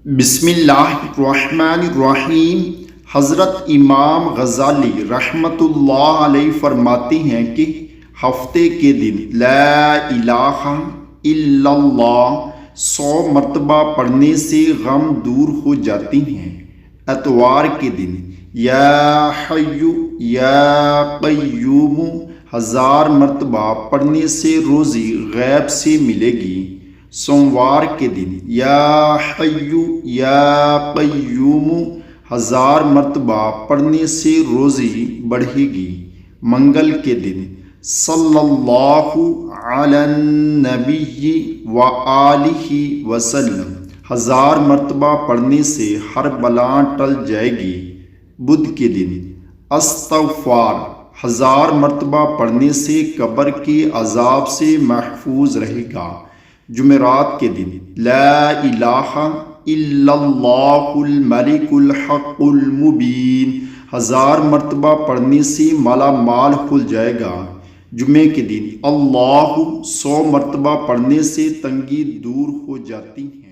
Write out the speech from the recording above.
بسم اللہ الرحمن الرحیم۔ حضرت امام غزالی رحمۃ اللہ علیہ فرماتے ہیں کہ ہفتے کے دن لا الہ الا اللہ 100 مرتبہ پڑھنے سے غم دور ہو جاتے ہیں۔ اتوار کے دن یا حی یا قیوم 1000 مرتبہ پڑھنے سے روزی غیب سے ملے گی۔ سوموار کے دن یا حی یا قیوم 1000 مرتبہ پڑھنے سے روزی بڑھے گی۔ منگل کے دن صلی اللہ علی النبی وآلہ وسلم 1000 مرتبہ پڑھنے سے ہر بلا ٹل جائے گی۔ بدھ کے دن استغفار 1000 مرتبہ پڑھنے سے قبر کے عذاب سے محفوظ رہے گا۔ جمعرات کے دن لا الہ الا اللہ الملک الحق المبین 1000 مرتبہ پڑھنے سے مالا مال کھل جائے گا۔ جمعے کے دن اللہ 100 مرتبہ پڑھنے سے تنگی دور ہو جاتی ہے۔